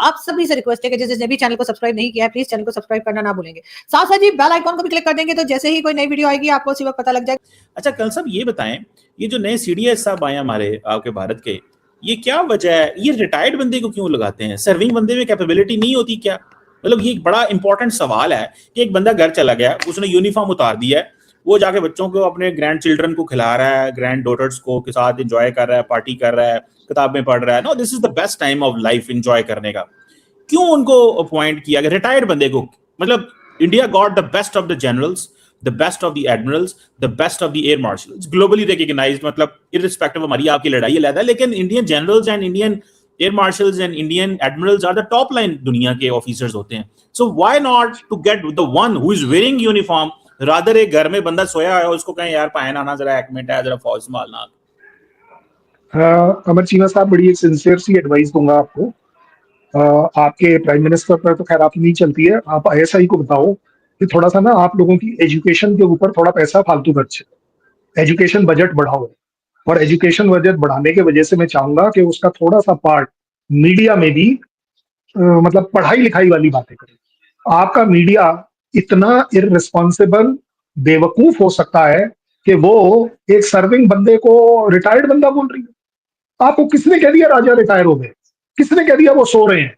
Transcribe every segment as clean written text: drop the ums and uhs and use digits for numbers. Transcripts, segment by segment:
आप सभी से रिक्वेस्ट है कि जिसने भी चैनल को सब्सक्राइब नहीं किया है प्लीज चैनल को सब्सक्राइब करना ना भूलेंगे, साथ साथ ही बेल आइकॉन को भी क्लिक कर देंगे तो जैसे ही कोई नई वीडियो आएगी आपको उसी वक्त पता लग जाएगा। अच्छा कल साहब ये बताएं, ये जो नए सीडीएस साहब आए हमारे आपके भारत के, ये क्या वजह है? ये रिटायर्ड बंदे को क्यों लगाते हैं? सर्विंग बंदे में कैपेबिलिटी नहीं होती क्या? मतलब ये एक बड़ा इंपॉर्टेंट सवाल है कि एक बंदा घर चला गया, उसने यूनिफॉर्म उतार दिया है, वो जाके बच्चों को, अपने ग्रैंड चिल्ड्रन को खिला रहा है, ग्रैंड डॉटर्स को के साथ एंजॉय कर रहा है, पार्टी कर रहा है, किताबें पढ़ रहा है। No, this is the best time of life enjoy करने का। क्यों उनको अपॉइंट किया गया रिटायर्ड बंदे को? मतलब India got the best of the generals, the best of the admirals, the best of the air marshals, globally recognized, मतलब irrespective हमारी आपकी लड़ाई अलग है, लेकिन Indian generals and Indian air marshals and Indian admirals are the top line दुनिया के officers होते हैं। So why not to get the one who is wearing uniform, rather एक घर में बंदा सोया है उसको कहें यार पहना ना, जरा एक मिनट है, जरा फौज संभालना। अमर चीमा साहब, बड़ी एक सिंसियर सी एडवाइस दूंगा आपको। आपके प्राइम मिनिस्टर पर तो खैर आपकी नहीं चलती है, आप आईएसआई को बताओ कि थोड़ा सा ना आप लोगों की एजुकेशन के ऊपर थोड़ा पैसा फालतू खर्च, एजुकेशन बजट बढ़ाओ। और एजुकेशन बजट बढ़ाने की वजह से मैं चाहूंगा कि उसका थोड़ा सा पार्ट मीडिया में भी मतलब पढ़ाई लिखाई वाली बातें करें। आपका मीडिया इतना इररिस्पॉन्सिबल बेवकूफ हो सकता है कि वो एक सर्विंग बंदे को रिटायर्ड बंदा बोल रही है। आपको किसने कह दिया राजा रिटायर हो गए? किसने कह दिया वो सो रहे हैं?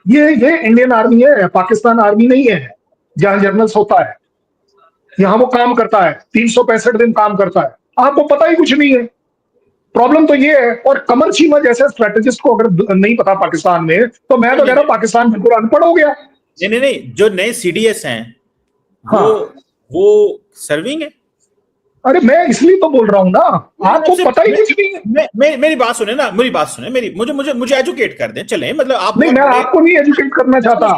ये इंडियन आर्मी है, पाकिस्तान आर्मी नहीं है जहां जर्नल्स होता है। यहां वो काम करता है, 365 दिन काम करता है, आपको पता ही कुछ नहीं है। प्रॉब्लम तो ये है। और कमर चीमा जैसे स्ट्रेटेजिस्ट को अगर नहीं पता पाकिस्तान में, तो मैं तो कह रहा हूं पाकिस्तान बिल्कुल अनपढ़ हो गया। नहीं, जो नए सीडीएस हैं वो सर्विंग है। अरे मैं इसलिए तो बोल रहा हूं ना, आपको पता ही कुछ नहीं है। मेरी बात सुने ना, मेरी बात सुने, मुझे एजुकेट कर दें, चलें। मतलब आप नहीं, मैं आपको नहीं एजुकेट करना चाहता,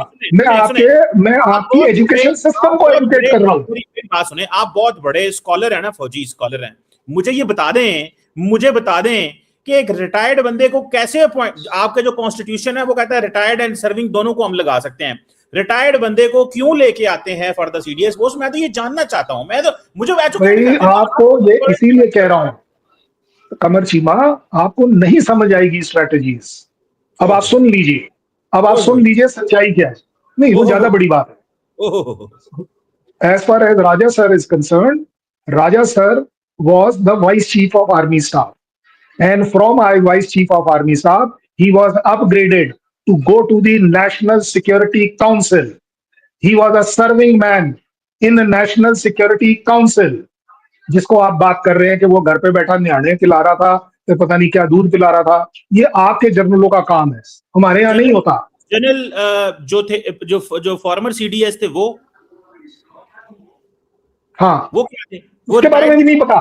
मैं आपकी एजुकेशन सिस्टम को एजुकेट कर रहा हूं। मेरी बात सुने, आप बहुत बड़े स्कॉलर हैं ना, फौजी स्कॉलर हैं, मुझे ये बता दें कि एक रिटायर्ड बंदे को कैसे अपॉइंट, आपका जो कॉन्स्टिट्यूशन है वो कहता है रिटायर्ड एंड सर्विंग दोनों को हम लगा सकते हैं, रिटायर्ड बंदे को क्यों लेके आते हैं फॉर द सीडीएस पोस्ट? मैं तो ये जानना चाहता हूं। मैं तो मुझे आपको ये इसीलिए कह रहा हूं कमर चीमा, आपको नहीं समझ आएगी स्ट्रेटजीज। अब आप सुन लीजिए, सच्चाई क्या है। नहीं, वो ज्यादा बड़ी बात है। As far as Raja sir is concerned, Raja sir was the vice chief of army staff, and from vice chief of army staff he was upgraded to go to the National Security Council. He was a serving man in the National Security Council, जिसको आप बात कर रहे हैं कि वो घर पे बैठा निहाने खिला रहा था, तो पता नहीं क्या दूध पिला रहा था। ये आपके जर्नलों का काम है, हमारे यहाँ नहीं होता। जनरल जो थे, जो फॉर्मर सीडीएस थे वो, हाँ, वो क्या थे? उसके बारे में भी नहीं पता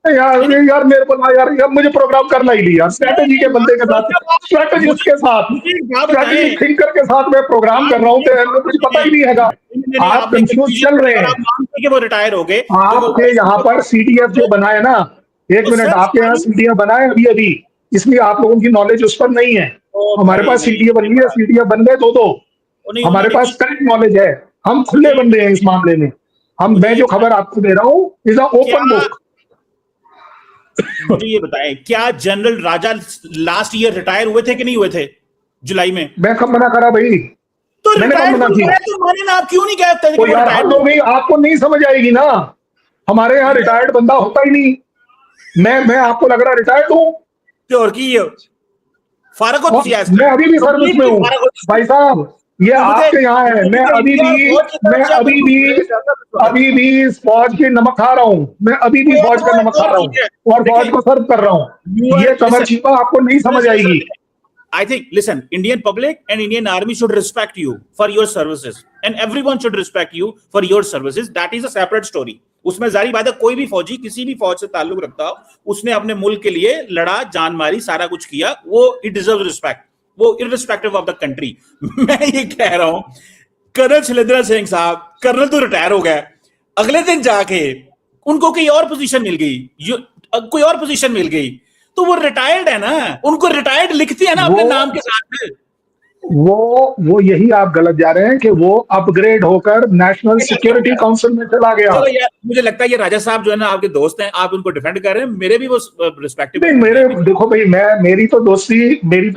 यार मेरे को ना यार मुझे प्रोग्राम करना ही नहीं यार। स्ट्रैटेजी के बंदे के साथ, स्ट्रैटेजिस्ट के साथ, स्ट्रैटेजी थिंकर के साथ मैं प्रोग्राम कर रहा हूँ, तो मुझे पता ही नहीं है। आप कंफ्यूज चल रहे हैं कि वो रिटायर हो गए। आपके यहाँ पर सीडीएफ जो बनाए ना, एक मिनट, आपके यहाँ सीडीएफ बनाए अभी, इसलिए आप लोगों की नॉलेज उस पर नहीं है। हमारे पास सीडीएफ बनी है, सीडीएफ बन गए दो, हमारे पास करेक्ट नॉलेज है, हम खुले बंदे हैं इस मामले में। मैं जो खबर आपको दे रहा हूँ इज अ ओपन बुक। मुझे ये बताएं, क्या जनरल राजा लास्ट ईयर रिटायर हुए थे कि नहीं हुए थे जुलाई में? मैं कब मना करा भाई? तो मैंने कब मना किया? तो आप क्यों नहीं कहते? तो यार आपको नहीं समझ आएगी ना, हमारे यहाँ रिटायर्ड बंदा होता ही नहीं। मैं आपको लग रहा रिटायर्ड हूँ और की फारक हो? मैं अभी भी सर्विस में हूँ भाई साहब, ये आपके यहाँ है। मैं अभी भी फौज की नमक खा रहा हूँ, मैं अभी भी फौज का नमक खा रहा हूँ और फौज को सर्व कर रहा हूँ। ये कमर चीमा आपको नहीं समझ आएगी। I think, listen, Indian public and Indian army should respect you for your services, and everyone should respect you for your services. That is a separate story. उसमें जारी बात है, कोई भी फौजी किसी भी फौज से ताल्लुक रखता हो, उसने अपने मुल्क के लिए लड़ा, जान मारी, सारा कुछ किया, वो इट डिजर्व रिस्पेक्ट, वो इररिस्पेक्टिव ऑफ द कंट्री। मैं ये कह रहा हूं, कर्नल शैलेंद्र सिंह साहब, कर्नल तो रिटायर हो गए, अगले दिन जाके उनको कोई और पोजीशन मिल गई, तो वो रिटायर्ड है ना, उनको रिटायर्ड लिखते हैं ना अपने नाम के साथ में। वो यही आप गलत जा रहे हैं कि वो अपग्रेड होकर नेशनल सिक्योरिटी काउंसिल में चला गया। चलो यार, मुझे लगता है ये राजा साहब जो है ना आपके दोस्त हैं, आप उनको डिफेंड कर रहे हैं, मेरे भी वो रिस्पेक्टिव नहीं, मेरे देखो भाई, मेरी तो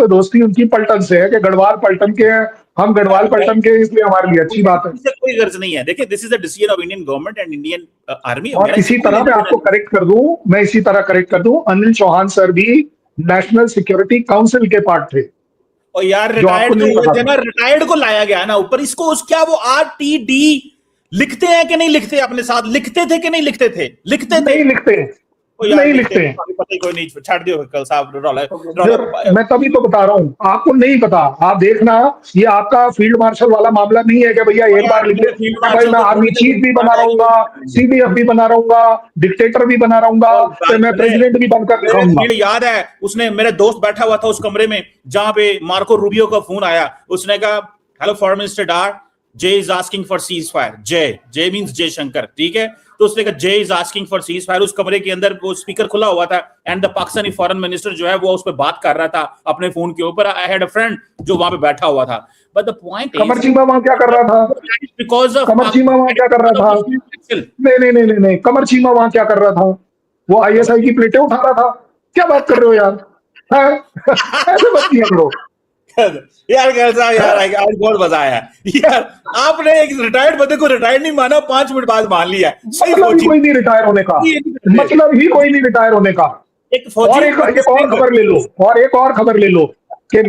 दोस्ती उनकी पलटन से है कि गढ़वाल पलटन के हैं, हम गढ़वाल पलटन के, इसलिए हमारे लिए अच्छी बात है। इससे कोई गर्ज नहीं है। देखिए, this is the decision of Indian government and Indian army. और इसी तरह मैं आपको करेक्ट कर दूं, अनिल चौहान सर भी नेशनल सिक्योरिटी काउंसिल के पार्ट थे। और यार जो आपको रिटायर्ड नहीं तो पता हुए थे ना, रिटायर्ड को लाया गया ना ऊपर, इसको उस क्या वो आरटीडी लिखते हैं कि नहीं लिखते? अपने साथ लिखते थे कि नहीं लिखते थे? लिखते थे। नहीं लिखते, ओ यार, नहीं लिखते। पता ही कोई नहीं, छाड़ दियो कल साहब रौला। मैं तभी तो बता रहा हूँ, आपको नहीं पता। आप देखना, ये आपका फील्ड मार्शल वाला मामला नहीं है कि भैया एक बार लिख दे कि भाई मैं आर्मी चीफ भी बना रहूंगा, सीडीएफ भी बना रहूंगा, डिक्टेटर भी बना रहूंगा, तो मैं प्रेसिडेंट भी बनकर दिखाऊंगा। मुझे याद है, उसने, मेरा दोस्त बैठा हुआ था उस कमरे में जहां पे मार्को रूबियो का फोन आया। उसने कहा, hello foreign minister Dar, Jay is asking for ceasefire. Jay means जय शंकर, ठीक है? तो उसने कहा Jay is asking for ceasefire। उस कमरे के अंदर वो स्पीकर खुला हुआ था and the Pakistani foreign minister जो है वो उस पर बात कर रहा था अपने फोन के ऊपर। आई हैड अ फ्रेंड जो वहां पे बैठा हुआ था। बट द पॉइंट इज, कमर चीमा वहां क्या कर रहा था? बिकॉज ऑफ कमर चीमा वहां क्या कर रहा था? नहीं, कमर चीमा वहां क्या कर रहा था? वो आईएसआई की प्लेटें उठा रहा था। क्या बात कर रहे हो यार? ऐसे मत किया करो यार। कैसा यार, आज बहुत मजा आया यार। आपने एक रिटायर्ड बंदे को रिटायर्ड नहीं माना, 5 मिनट बाद मान लिया। मतलब ही कोई नहीं रिटायर होने का, मतलब ही कोई नहीं रिटायर होने का। एक फौजी, और एक और खबर ले लो, और एक और खबर ले लो कि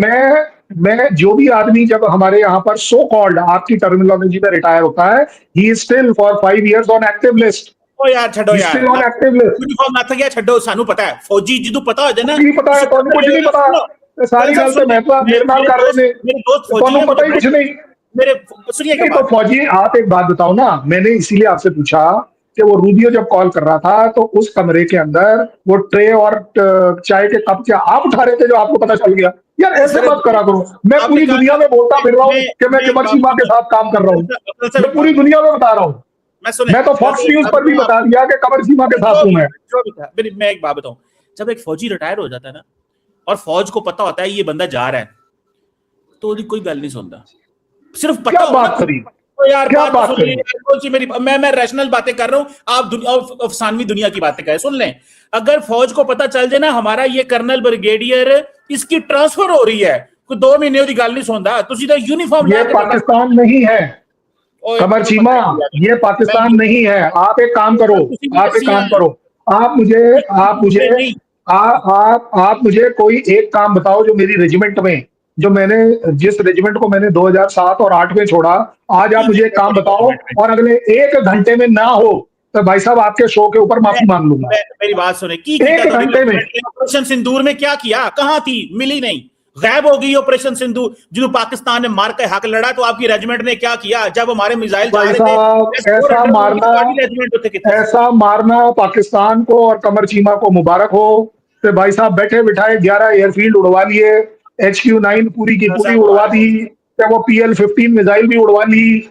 मैं जो भी आदमी जब हमारे यहाँ पर सो कॉल्ड, आपकी टर्मिनोलॉजी में रिटायर होता है, he is still for 5 years on active list. ओ यार छड्डो यार, still on active list. Uniform ना था क्या? छड्डो, सानू पता है फौजी जिदू पता हो जाए ना, नहीं पता है तो कुछ नहीं पता। सारी गल से महत्व मेरे नाल कर रहे हैं, मेरे दोस्त फौजी तो पता ही कुछ नहीं। मेरे सुनिए नहीं तो फौजी, आप एक बात बताओ ना, मैंने इसीलिए आपसे पूछा कि वो रूबियो जब कॉल कर रहा था तो उस कमरे के अंदर वो ट्रे और चाय के कप क्या आप उठा रहे थे जो आपको पता चल गया? यार ऐसे मत करा करो। मैं पूरी दुनिया में बोलता फिर रहा हूँ कि मैं कमर चीमा के साथ काम कर रहा हूँ, मैं पूरी दुनिया में बता रहा हूँ। मैं तो फॉक्स न्यूज पर भी बता दिया कि कमर चीमा के साथ हूँ मैं एक बात बताऊं, जब एक फौजी रिटायर हो जाता है ना और फौज को पता होता है ये बंदा जा रहा है, तो कोई गल नहीं सुनता, सिर्फ पता। क्या बात करी? तो यार क्या बात करी? मेरी मैं रैशनल बातें कर रहा हूं, आप अफसानवी दुनिया की बातें करें। सुन लें, अगर फौज को पता चल जाए ना हमारा ये कर्नल ब्रिगेडियर इसकी ट्रांसफर हो रही है, कोई 2 महीने की गल नहीं सुनता, तुझे तो यूनिफॉर्म। ये पाकिस्तान नहीं है कमर चीमा, ये पाकिस्तान नहीं है। आप एक काम करो, आप मुझे कोई एक काम बताओ जो मेरी रेजिमेंट में, जो मैंने जिस रेजिमेंट को मैंने 2007 और 8 में छोड़ा, आज आप मुझे एक काम बताओ और अगले 1 घंटे में ना हो तो भाई साहब आपके शो के ऊपर माफी मांग लूंगा। मेरी बात सुने, 1 घंटे में ऑपरेशन सिंदूर में क्या किया? कहां थी? मिली नहीं, गायब हो गई ऑपरेशन सिंदूर। जो पाकिस्तान ने मार के हक लड़ा, तो आपकी रेजिमेंट ने क्या किया जब हमारे मिसाइल जा रहे थे? ऐसा मारना पाकिस्तान को और कमर चीमा को मुबारक हो। तो भाई साहब बैठे बिठाए 11 एयरफील्ड उड़वा लिए, HQ-9 पूरी की पूरी उड़वा दी, वो PL-15 मिसाइल भी उड़वा ली,